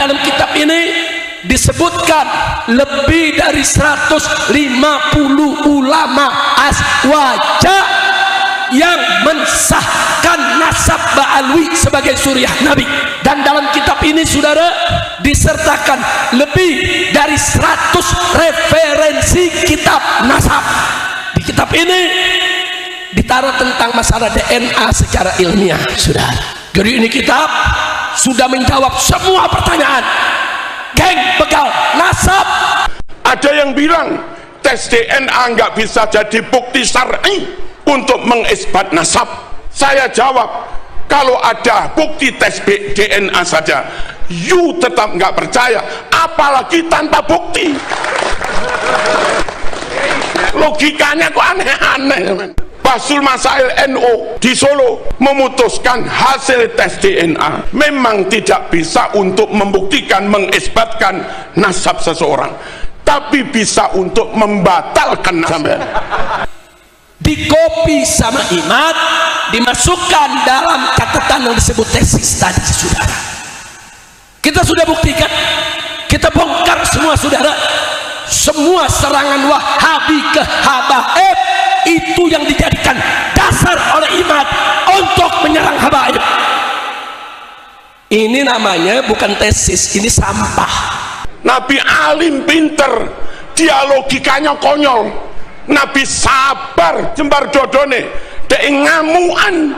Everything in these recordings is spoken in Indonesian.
dalam kitab ini disebutkan lebih dari 150 ulama aswaja yang mensahkan nasab Ba'alwi sebagai suriah Nabi. Dan dalam kitab ini saudara disertakan lebih dari 100 referensi kitab nasab. Di kitab ini ditaruh tentang masalah DNA secara ilmiah saudara. Jadi ini kitab sudah menjawab semua pertanyaan geng begal nasab. Ada yang bilang tes DNA nggak bisa jadi bukti syar'i untuk mengisbat nasab. Saya jawab, kalau ada bukti tes DNA saja you tetap nggak percaya, apalagi tanpa bukti. Logikanya kok aneh-aneh. Basul Masail NU di Solo memutuskan hasil tes DNA memang tidak bisa untuk membuktikan, mengisbatkan nasab seseorang, tapi bisa untuk membatalkan nasab. Di kopi sama Imad dimasukkan dalam catatan yang disebut tesis tadi saudara. Kita sudah buktikan, kita bongkar semua saudara, semua serangan Wahabi ke habaib itu yang dijadikan dasar oleh Imad untuk menyerang habaib. Ini namanya bukan tesis, ini sampah. Nabi alim pinter, dia logikanya konyol. Nabi sabar jembar dodone, dek ngamuan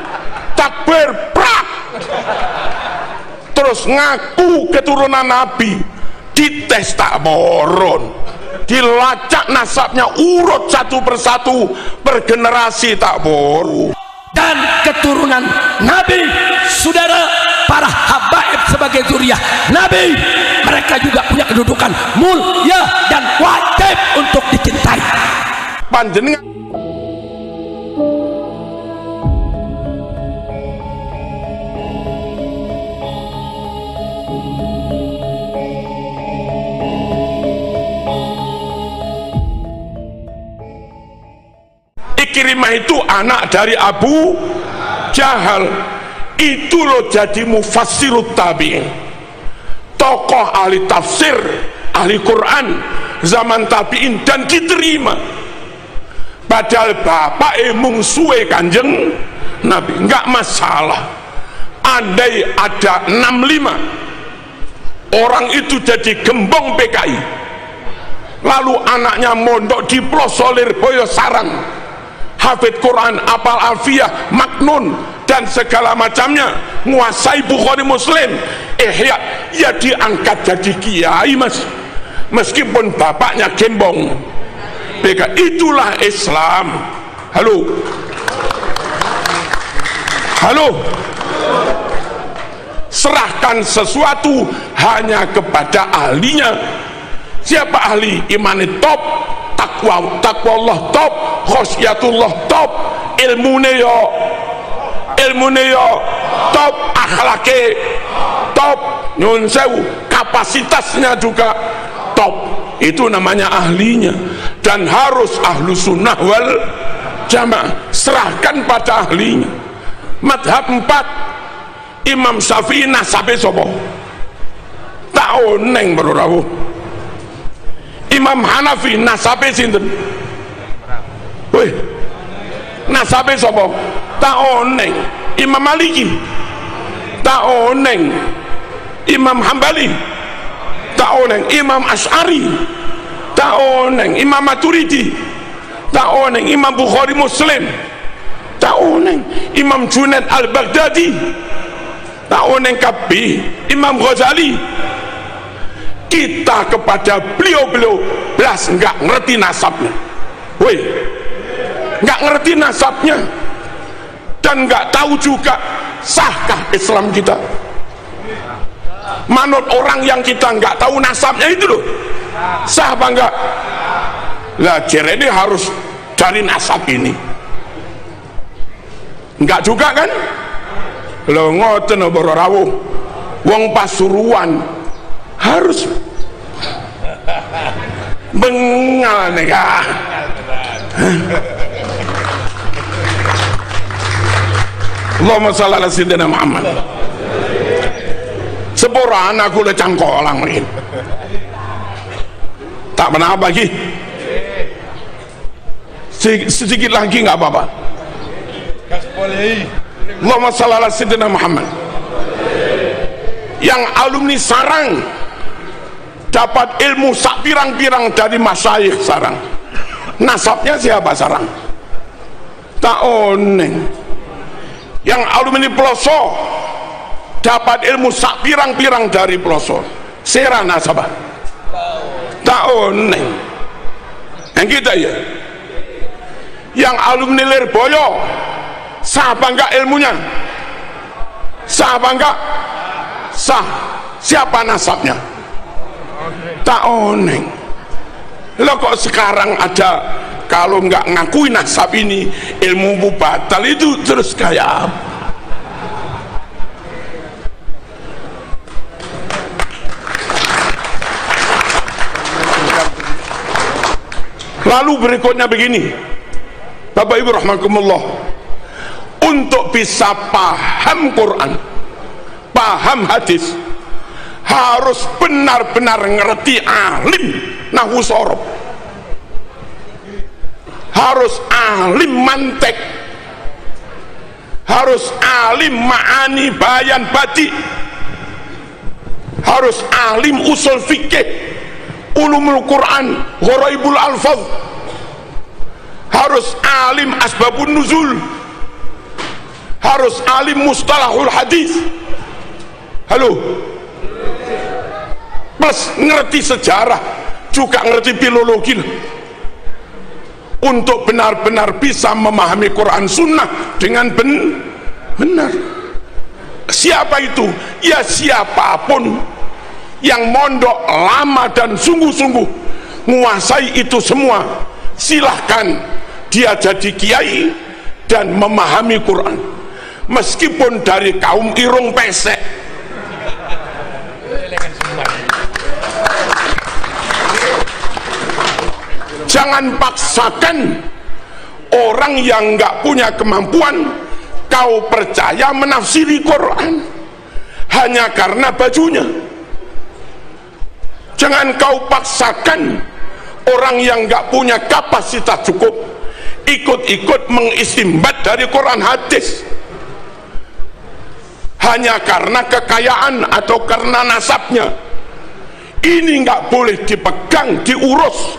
takbir prak, terus ngaku keturunan Nabi. Dites tak boron, dilacak nasabnya urut satu persatu per generasi tak boru. Dan keturunan Nabi saudara, para habaib sebagai zuriyah Nabi, mereka juga punya kedudukan mulia dan wajib untuk dicintai. Panjenengan Ikrimah itu anak dari Abu Jahal, itu loh jadi mufassirut tabi'in, tokoh ahli tafsir, ahli Quran zaman tabi'in, dan diterima. Padahal bapak mungsuhe Kanjeng Nabi, enggak masalah. Andai ada 65 orang itu jadi gembong PKI, lalu anaknya mondok di Plosolir Boyosarang, hafid Quran, apal alfiyah, maknun dan segala macamnya, nguasai Bukhari Muslim, ihya, ya diangkat jadi kiai mas, meskipun bapaknya gembong PKI. Itulah Islam. Halo, halo. Serahkan sesuatu hanya kepada ahlinya. Siapa ahli? Imani top, takwa Allah top, khosyatullah top, ilmune yo top, akhlake top, nyun sewu, kapasitasnya juga top. Itu namanya ahlinya, dan harus ahlu sunnah wal jamaah. Serahkan pada ahlinya. Madhab 4 Imam Syafi'i nasabe sopo tak oneng bro rawuh. Imam Hanafi nasabe sinten? Weh, nasabe sopo tak oneng. Imam Maliki tak oneng. Imam Hambali tak oneng. Imam Asy'ari tak oneng. Imam Maturidi tak oneng. Imam Bukhari Muslim tak oneng. Imam Junaid Al-Baghdadi tak oneng kabeh. Imam Ghazali. Kita kepada beliau-beliau belas nggak ngerti nasabnya. Woi, nggak ngerti nasabnya, dan nggak tahu juga sahkah Islam kita. Manut orang yang kita nggak tahu nasabnya itu loh, sah apa enggak? Lah jadi harus dari nasab ini. Enggak juga kan? Lo ngoten boro rawuh, wong Pasuruan harus bengal nih kah? Allahumma shalli ala sayyidina Muhammad. Seporan aku le cangkolang ini. Tak pernah lagi. Sedikit lagi nggak apa-apa. Allahumma shalli ala sayyidina Muhammad. Yang alumni sarang dapat ilmu sak pirang-pirang dari masyayikh sarang. Nasabnya siapa sarang? Tak oneng. Yang alumni Peloso dapat ilmu sak pirang-pirang dari Peloso. Sera nasabah. Tak oneng. Yang kita ya. Yang alumni Lirboyo sah apa enggak ilmunya? Sah apa enggak? Sah. Siapa nasabnya? Tak oneng. Lo kok sekarang ada kalau nggak ngakui nasab ini ilmu batal itu terus kayak apa? Lalu berikutnya begini, Bapak Ibu rahimakumullah, untuk bisa paham Quran, paham hadis, harus benar-benar ngerti alim nahwu sorob, harus alim mantek, harus alim ma'ani bayan badi, harus alim usul fikih, ulumul Quran, gharaibul alfaz, harus alim asbabun nuzul, harus alim mustalahul hadis. Halo, plus ngerti sejarah, juga ngerti filologi untuk benar-benar bisa memahami Quran Sunnah dengan benar. Siapa itu? Ya siapapun yang mondok lama dan sungguh-sungguh menguasai itu semua, silahkan dia jadi kiai dan memahami Quran, meskipun dari kaum irung pesek. Jangan paksakan orang yang nggak punya kemampuan kau percaya menafsiri Quran hanya karena bajunya. Jangan kau paksakan orang yang nggak punya kapasitas cukup ikut-ikut mengistimbat dari Quran hadis hanya karena kekayaan atau karena nasabnya. Ini nggak boleh dipegang, diurus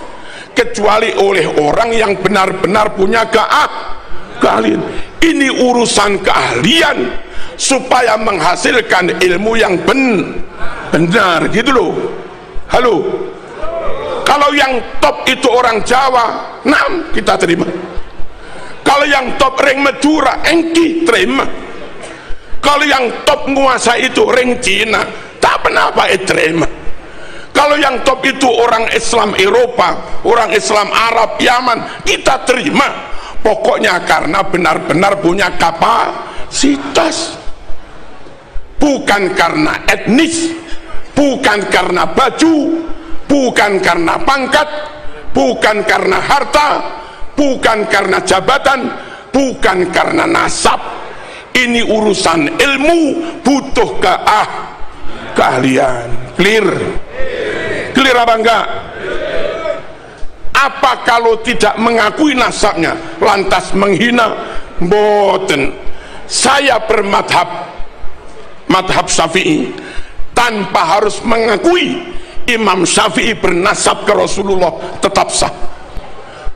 kecuali oleh orang yang benar-benar punya keahlian. Ini urusan keahlian supaya menghasilkan ilmu yang benar gitu loh. Halo, kalau yang top itu orang Jawa, nah kita terima. Kalau yang top ring Madura, engki terima. Kalau yang top nguasa itu ring Cina, tak kenapa terima. Kalau yang top itu orang Islam Eropa, orang Islam Arab, Yaman, kita terima. Pokoknya karena benar-benar punya kapasitas, bukan karena etnis, bukan karena baju, bukan karena pangkat, bukan karena harta, bukan karena jabatan, bukan karena nasab. Ini urusan ilmu, butuh keahlian. Clear? Clear apa enggak? Apa kalau tidak mengakui nasabnya lantas menghina? Mboten. Saya bermadhab Syafi'i tanpa harus mengakui Imam Syafi'i bernasab ke Rasulullah tetap sah.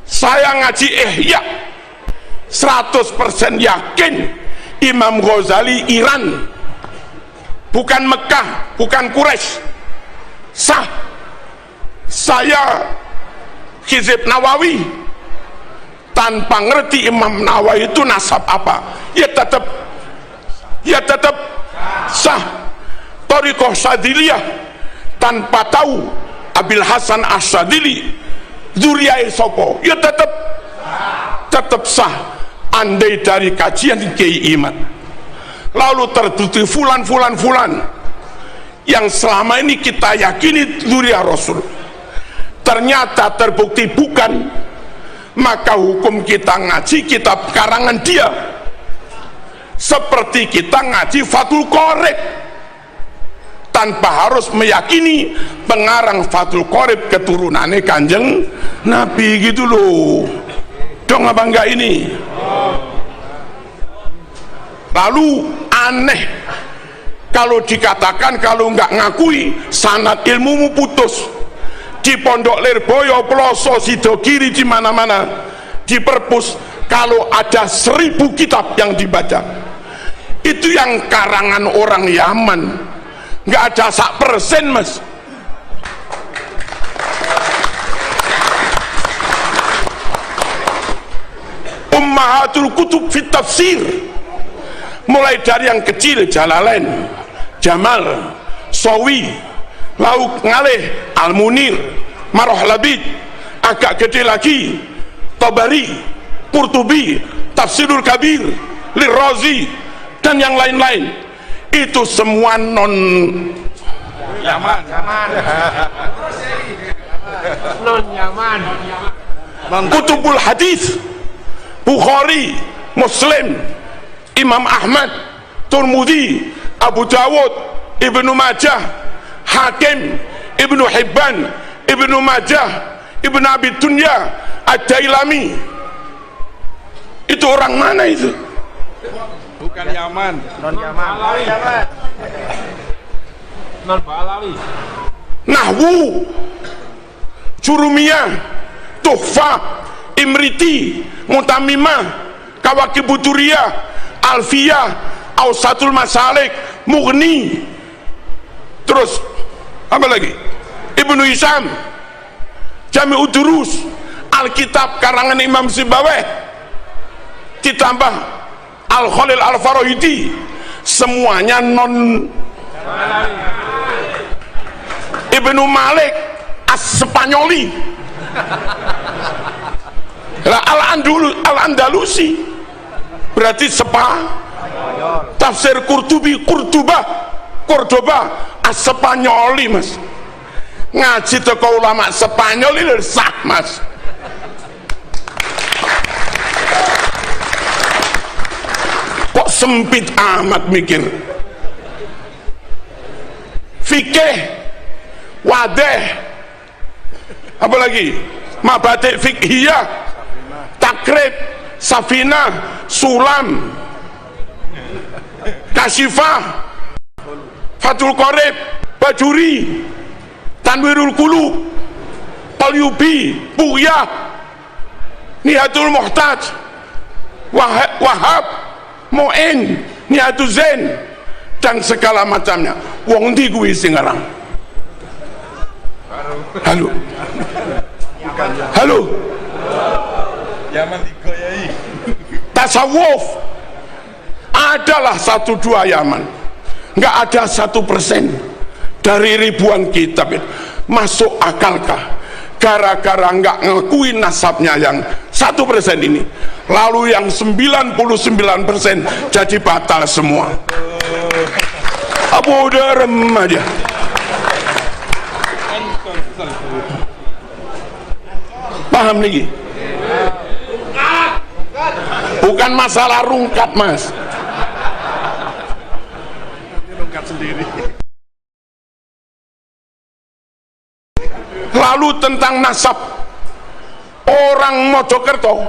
Saya ngaji Ihya 100% yakin Imam Ghazali Iran, bukan Mekah, bukan Quraisy, sah. Saya Hizib Nawawi tanpa ngerti Imam Nawawi itu nasab apa, ya tetap sah. Thariqah Syadiliyah tanpa tahu Abil Hasan Asyadili dzuriyah sopo, ya tetap sah. Andai dari kajian Kiai Iman lalu terbukti fulan yang selama ini kita yakini dzuriyah Rasul ternyata terbukti bukan, maka hukum kita ngaji kitab karangan dia seperti kita ngaji Fathul Qorib tanpa harus meyakini pengarang Fathul Qorib keturunannya Kanjeng Nabi gitu loh. Dong apa enggak ini? Lalu aneh kalau dikatakan kalau enggak ngakui sanad ilmumu putus. Di Pondok Lirboyo, Ploso, Sidogiri, di mana-mana, di perpus, kalau ada 1000 kitab yang dibaca, itu yang karangan orang Yaman, nggak ada 1%, mas. Ummahatul Kutub fit Tafsir, mulai dari yang kecil Jalalain, Jamal, Sawi, Lauk Ngaleh, Al-Munir, Maroh Labid, agak gede lagi Tabari, Qurtubi, Tafsirul Kabir, Lirrazi, dan yang lain-lain, itu semua non Yaman. Non Yaman. Kutubul Hadis, Bukhari, Muslim, Imam Ahmad, Turmudi, Abu Dawud, Ibnu Majah, Hakim, Ibnu Hibban, Ibnu Majah, Ibnu Abi Dunya, Ad-Dailami. Itu orang mana itu? Bukan Yaman, non Yaman. Non Balali. Nahwu, Jurumiyah, Tuhfah, Imriti, Mutamimah, Kawakibuduriyah, Alfiyah, Ausatul Masalik, Mughni, terus apa lagi? Ibnu Hisham, Jami'ud Durus, Alkitab karangan Imam Sibawayh, ditambah Al-Khalil Al-Farahidi, semuanya non. Ibnu Malik As-Spanyoli, Al-Andalusi, berarti tafsir Qurtubi, Cordoba, As-Spanyoli, mas. Ngaji toko ulama Spanyol itu sah, mas. Kok sempit amat mikir. Fikih, wadeh, apa lagi? Mabadik fikhiyah, takrib, safinah, sulam, kasyifah, Fathul Qorib, Bajuri, Tanwirul Qulub, Qalyubi, Bughiyah, Nihatul Muhtaj, Wahab, Mu'in, Nihatul Zain, dan segala macamnya. Wong ndi kuwi sing ngarang? Halo. Halo. Yaman digoyai. Tasawuf adalah 1-2 Yaman, nggak ada 1% dari ribuan kitab. Masuk akalkah gara-gara nggak ngakuin nasabnya yang 1% ini, lalu yang 99% jadi batal semua? Apa udah remaja? Paham nih? Bukan masalah rungkat, mas. Rungkat sendiri. Lalu tentang nasab orang Mojokerto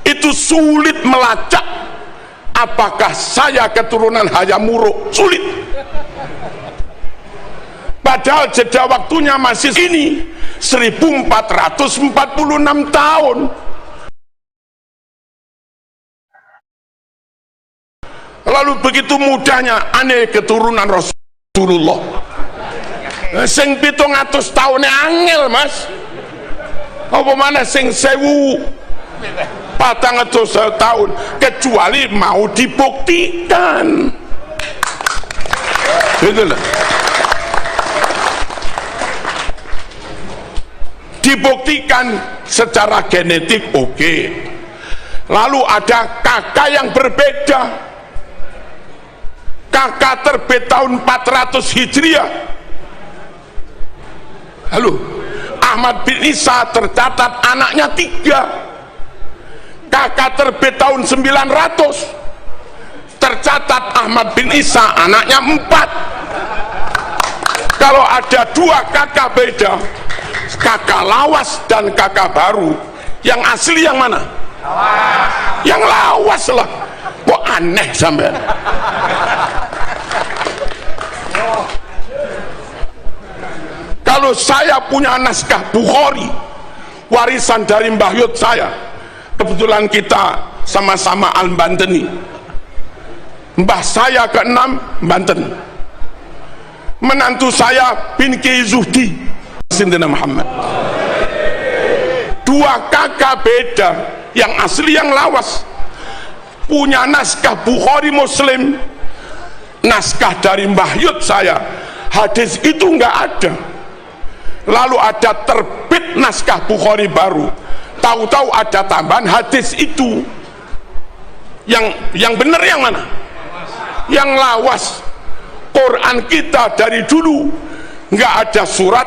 itu sulit melacak apakah saya keturunan Hayam Wuruk, sulit. Padahal jeda waktunya masih ini 1446 tahun. Lalu begitu mudahnya aneh keturunan Rasulullah. Sing 700 tahunnya angel, mas. Apa mana sing 1400 tahun, kecuali mau dibuktikan. Itulah. Dibuktikan secara genetik, oke. Lalu ada kakak yang berbeda. Kakak terbit tahun 400 Hijriah. Halo, Ahmad bin Isa tercatat anaknya 3. Kakak terbit tahun 900, tercatat Ahmad bin Isa anaknya 4. Kalau ada dua kakak beda, kakak lawas dan kakak baru, yang asli yang mana? Yang lawas lah. Kok aneh sampai? Kalau saya punya naskah Bukhari, warisan dari Mbah Yud saya, kebetulan kita sama-sama Al-Banteni, mbah saya ke-6 Banten, menantu saya bin Ki Zuhdi Sintina Muhammad. Dua kakak beda, yang asli yang lawas, punya naskah Bukhari Muslim, naskah dari Mbah Yud saya, hadis itu nggak ada. Lalu ada terbit naskah Bukhari baru, tahu-tahu ada tambahan hadis itu. Yang benar yang mana? Yang lawas. Quran kita dari dulu nggak ada surat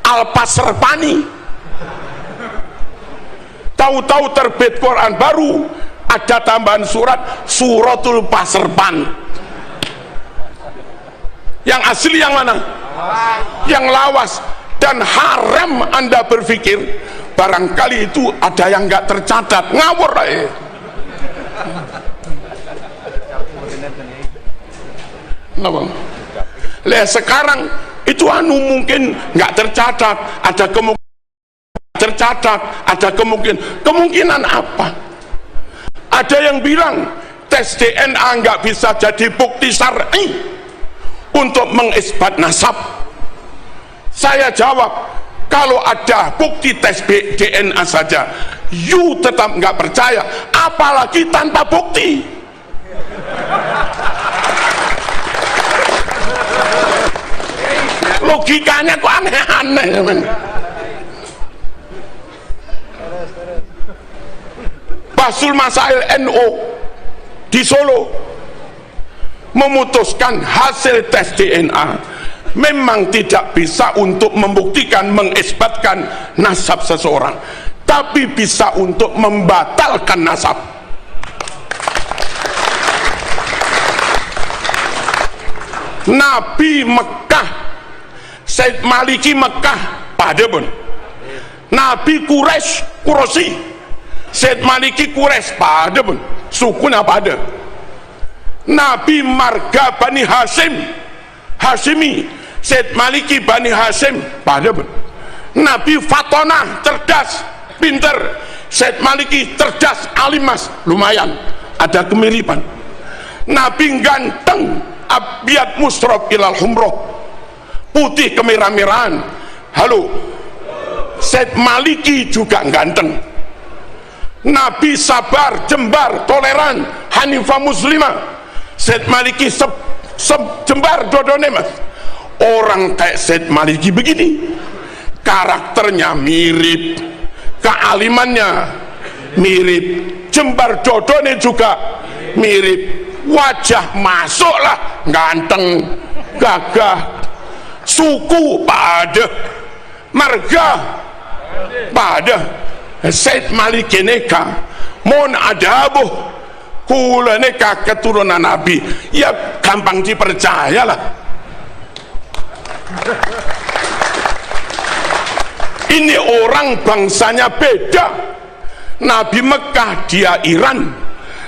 Al-Pasrpani, tahu-tahu terbit Quran baru ada tambahan surat Suratul Pasrpan. Yang asli yang mana? Yang lawas. Dan haram Anda berpikir barangkali itu ada yang nggak tercatat, ngawur lah. Sekarang itu mungkin nggak tercatat, ada kemungkinan tercatat, ada kemungkinan apa? Ada yang bilang tes DNA nggak bisa jadi bukti syar'i untuk mengisbat nasab. Saya jawab, kalau ada bukti tes DNA saja you tetap nggak percaya, apalagi tanpa bukti. Logikanya kok aneh-aneh. Basul Masail NU di Solo memutuskan hasil tes DNA memang tidak bisa untuk membuktikan, mengisbatkan nasab seseorang, tapi bisa untuk membatalkan nasab. Nabi Mekah, Said Maliki Mekah pada pun, Nabi Quraisy, Said Maliki Quraisy pada pun, sukunya pada. Nabi Marga Bani Hashimi, Said Maliki Bani Hashim pada pun. Nabi Fatonah cerdas, pinter, Said Maliki cerdas, alimas, lumayan, ada kemiripan. Nabi ganteng, Abiyat Musrob ilal Humroh, putih kemerah-merahan. Halo, Said Maliki juga ganteng. Nabi sabar, jembar, toleran, Hanifah Muslimah. Said Maliki jembar dodone mas. Orang kayak Said Maliki begini, karakternya mirip, kealimannya mirip, jembar dodone juga mirip, wajah masuklah, ganteng, gagah, suku pada, marga pada. Said Maliki neka mon adabuh kula neka keturunan Nabi, ya gampang dipercayalah. Ini orang bangsanya beda. Nabi Mekah dia Iran,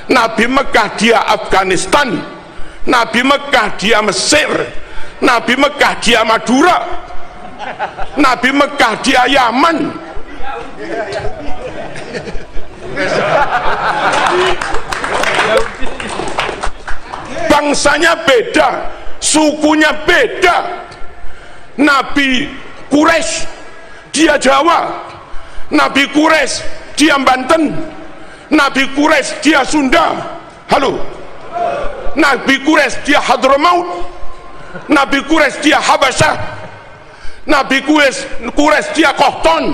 Nabi Mekah dia Afghanistan, Nabi Mekah dia Mesir, Nabi Mekah dia Madura, Nabi Mekah dia Yaman. Bangsanya beda, sukunya beda. Nabi Quraisy dia Jawa, Nabi Quraisy dia Banten, Nabi Quraisy dia Sunda. Halo, Nabi Quraisy dia Hadramaut, Nabi Quraisy dia Habasyah, Nabi Quraisy dia Qahtan,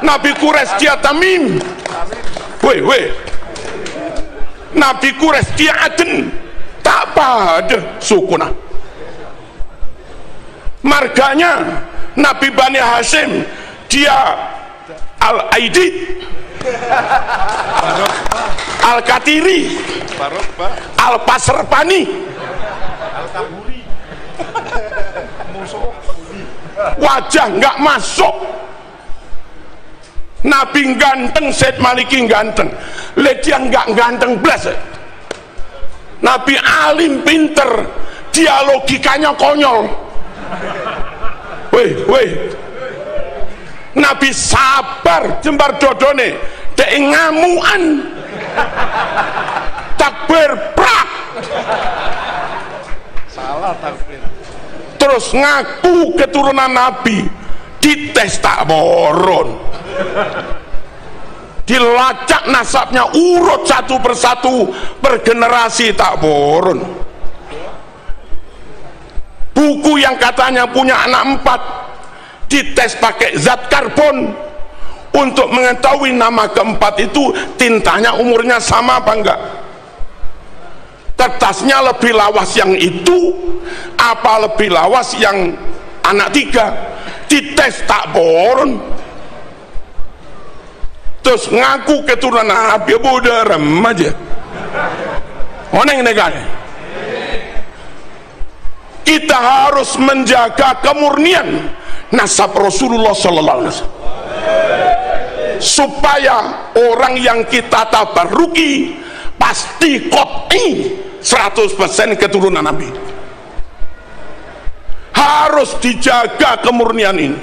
Nabi Quraisy dia Tamim. Nabi Quraisy dia Aden. Tak pada sukuna. Marganya Nabi Bani Hashim dia Al-Aidid, Al-Katiri, Al-Pasrpani, wajah nggak masuk. Nabi ganteng, Said Maliki ganteng, dia nggak ganteng blas. Nabi alim, pinter, dia logikanya konyol. Weh, Nabi sabar, jembar dodone, dek ngamuan, takbir prak, Salah takbir. terus ngaku keturunan Nabi, dites tak boron, dilacak nasabnya urut satu persatu per generasi tak boron. Buku yang katanya punya anak 4 dites pakai zat karbon untuk mengetahui nama keempat itu tintanya umurnya sama apa enggak, kertasnya lebih lawas yang itu apa lebih lawas yang anak 3, dites tak boron. Terus ngaku keturunan Nabi, udah rem aja oneng negara. Kita harus menjaga kemurnian nasab Rasulullah sallallahu alaihi wasallam supaya orang yang kita tabaruki pasti qot'i 100% keturunan Nabi. Harus dijaga kemurnian ini.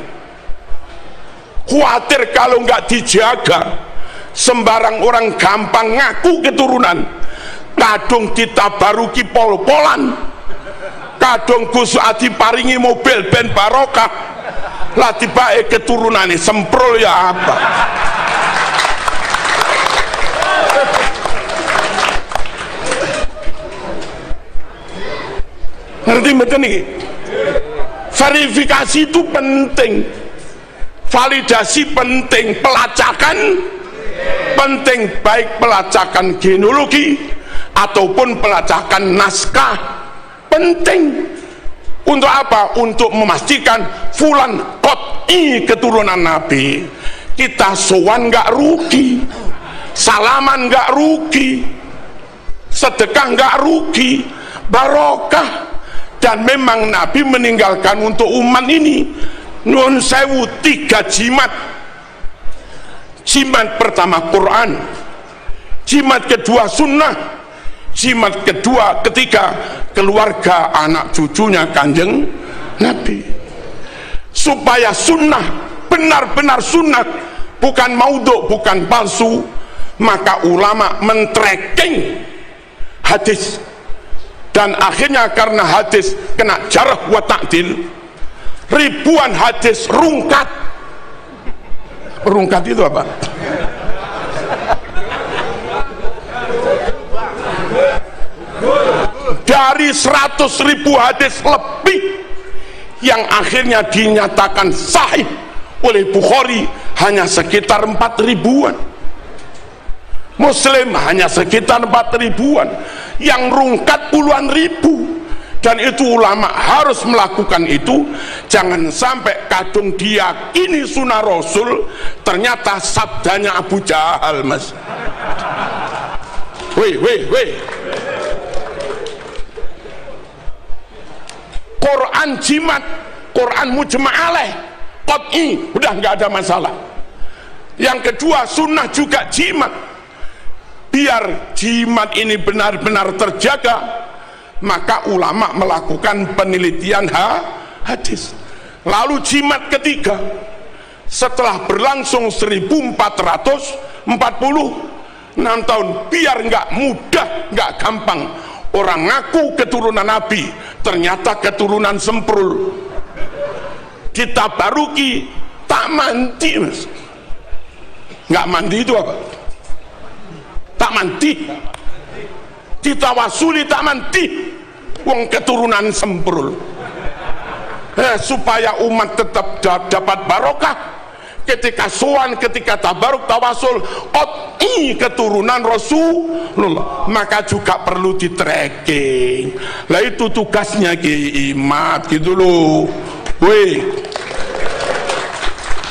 Khawatir kalau nggak dijaga, sembarang orang gampang ngaku keturunan, kadung ditabaruki pol-polan, kadung Gus Adi paringi mobil ben barokah, lah tiba keturunannya semprol ya apa. Ngerti betul nih? Verifikasi itu penting, validasi penting, pelacakan penting, baik pelacakan genealogi ataupun pelacakan naskah penting. Untuk apa? Untuk memastikan fulan qot'i keturunan Nabi. Kita sowan nggak rugi, salaman nggak rugi, sedekah nggak rugi, barokah. Dan memang Nabi meninggalkan untuk umat ini nun sewu 3 jimat. Jimat pertama Quran, jimat kedua sunnah, jimat ketiga keluarga anak cucunya Kanjeng Nabi. Supaya sunnah benar-benar sunnah, bukan maudhu, bukan palsu, maka ulama men-tracking hadis. Dan akhirnya karena hadis kena jarh wa ta'dil, ribuan hadis rungkat. Rungkat itu apa? Dari 100.000 hadis lebih yang akhirnya dinyatakan sahih oleh Bukhari hanya sekitar 4.000-an, Muslim hanya sekitar 4.000-an, yang rungkat puluhan ribu. Dan itu ulama harus melakukan itu. Jangan sampai kadung diyakini sunnah Rasul ternyata sabdanya Abu Jahal, mas. Weh Quran jimat, Quran mujma' alaih, qot'i, udah nggak ada masalah. Yang kedua sunnah juga jimat. Biar jimat ini benar-benar terjaga, maka ulama melakukan penelitian hadis. Lalu jimat ketiga, setelah berlangsung 1446 tahun, biar nggak mudah, nggak gampang orang ngaku keturunan Nabi ternyata keturunan semprul, ditabaruki tak mandi, mas. Nggak mandi itu apa? Tak mandi, ditawasuli tak mandi, wong keturunan semprul. Supaya umat tetap dapat barokah ketika sowan, ketika tabaruk, tawasul, qot'i keturunan Rasulullah, maka juga perlu di tracking. Lah itu tugasnya Kiai Imad gitu loh. Weh,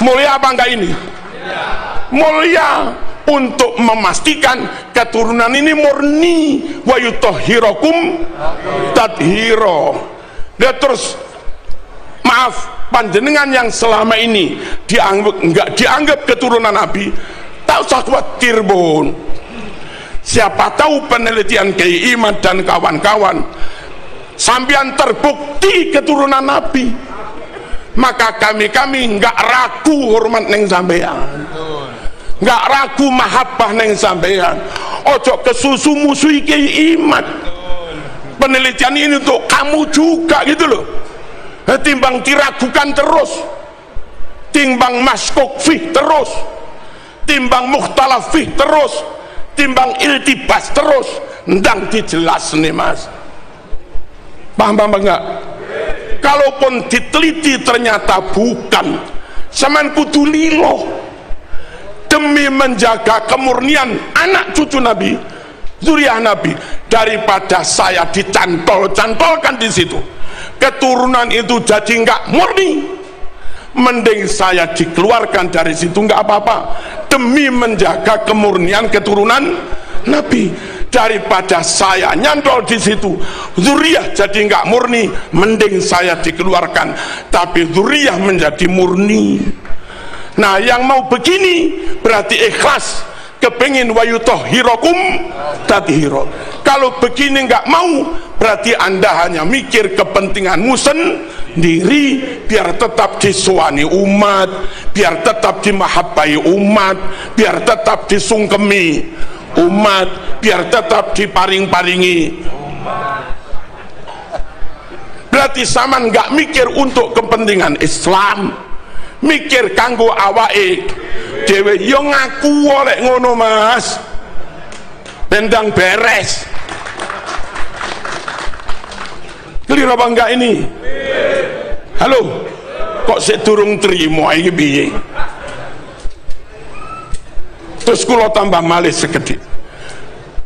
mulia apa enggak ini? Mulia. Untuk memastikan keturunan ini murni, wa yutahhirakum tathira. Dia terus maaf, panjenengan yang selama ini nggak dianggap keturunan Nabi, tak usah khawatir Bon. Siapa tahu penelitian Kiai Imad dan kawan-kawan sampean terbukti keturunan Nabi, maka kami nggak ragu hormat neng sampean, nggak ragu mahabbah neng sampean. Ojo kesusu musuhi Kiai Imad. Penelitian ini untuk kamu juga gitu loh. Timbang diragukan terus, timbang maskok fih terus, timbang mukhtalaf fih terus, timbang iltibas terus, ndang dijelas nih Mas. Paham enggak? Kalaupun diteliti ternyata bukan, sampean kudu lilo demi menjaga kemurnian anak cucu Nabi, zuriyah Nabi, daripada saya dicantol-cantolkan di situ. Keturunan itu jadi enggak murni, mending saya dikeluarkan dari situ enggak apa-apa demi menjaga kemurnian keturunan Nabi, daripada saya nyantol di situ zuriyah jadi enggak murni, mending saya dikeluarkan tapi zuriyah menjadi murni. Nah, yang mau begini berarti ikhlas, kepingin wayutohirokum tathiro. Kalau begini nggak mau, berarti Anda hanya mikir kepentinganmu sendiri, biar tetap disuani umat, biar tetap dimahabbai umat, biar tetap disungkemi umat, biar tetap diparing-paringi umat. Berarti sama nggak mikir untuk kepentingan Islam, mikir kanggo awake dhewe. Yo ngaku oleh ngono Mas, bendang beres. Keliru apa enggak ini? Halo, kok sik durung trimo iki piye? Terus kula tambah malih sekedhik.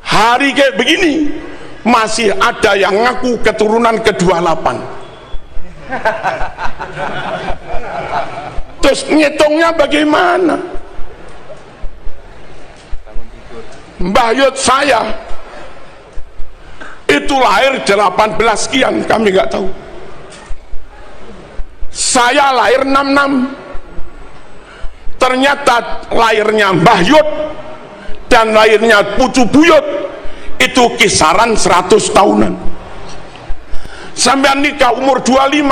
Hari kayak begini masih ada yang ngaku keturunan ke-28. Terus ngitungnya bagaimana? Mbah Yud saya itu lahir 18 sekian, kami nggak tahu. Saya lahir 66. Ternyata lahirnya Mbah Yud dan lahirnya Pucu Buyut itu kisaran 100 tahunan. Sampai nikah umur 25.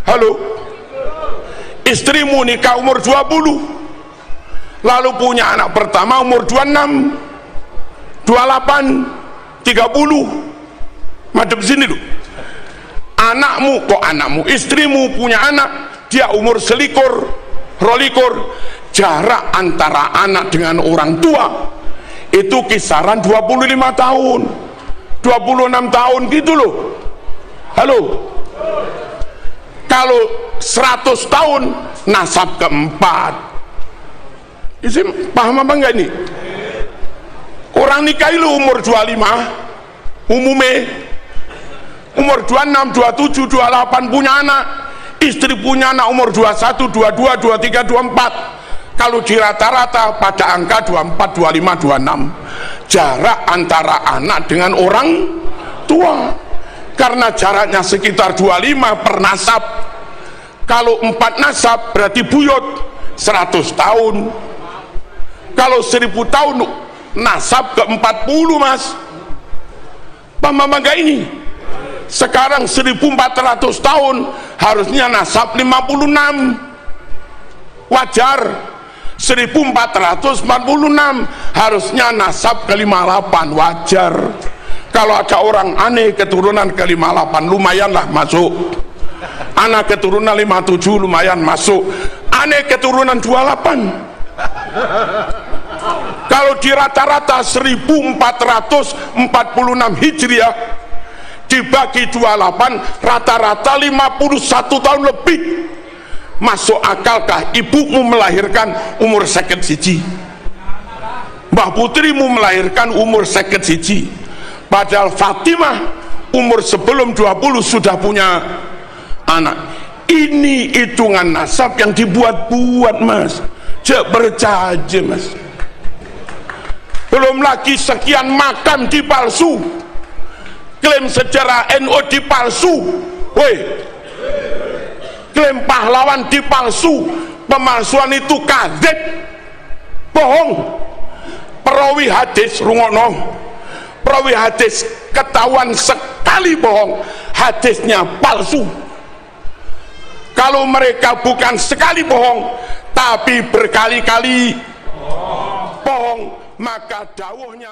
Halo, istrimu nikah umur 20, lalu punya anak pertama umur 26, 28, 30. Madep sini dulu. Anakmu, istrimu punya anak, dia umur selikur, rolikur. Jarak antara anak dengan orang tua itu kisaran 25 tahun, 26 tahun gitu loh. Halo, kalau 100 tahun nasab keempat. Isim paham apa enggak ini? Orang nikah itu umur 25 umumnya, umur 26, 27, 28 punya anak, istri punya anak umur 21, 22, 23, 24. Kalau di rata-rata pada angka 24, 25, 26. Jarak antara anak dengan orang tua, karena jaraknya sekitar 25 per nasab. Kalau 4 nasab berarti buyut 100 tahun. Kalau 1000 tahun nasab ke 40 Mas. Paham enggak ini? Sekarang 1400 tahun harusnya nasab 56. Wajar. 1446 harusnya nasab ke 58, wajar. Kalau ada orang aneh keturunan ke 58 lumayanlah masuk. Anak keturunan 57 lumayan masuk. Aneh keturunan 28. Kalau di rata-rata 1446 Hijriah dibagi 28, rata-rata 51 tahun lebih. Masuk akalkah ibumu melahirkan umur 51? Mbah putrimu melahirkan umur 51? Padahal Fatimah umur sebelum 20 sudah punya anak. Ini hitungan nasab yang dibuat-buat Mas, cek bercaja Mas. Belum lagi sekian makam dipalsu, klaim sejarah NU dipalsu. Woi, klaim pahlawan dipalsu, pemalsuan itu kadzib, bohong. Perawi hadis rungokno, perawi hadis ketahuan sekali bohong, hadisnya palsu. Kalau mereka bukan sekali bohong tapi berkali-kali bohong, maka dawuhnya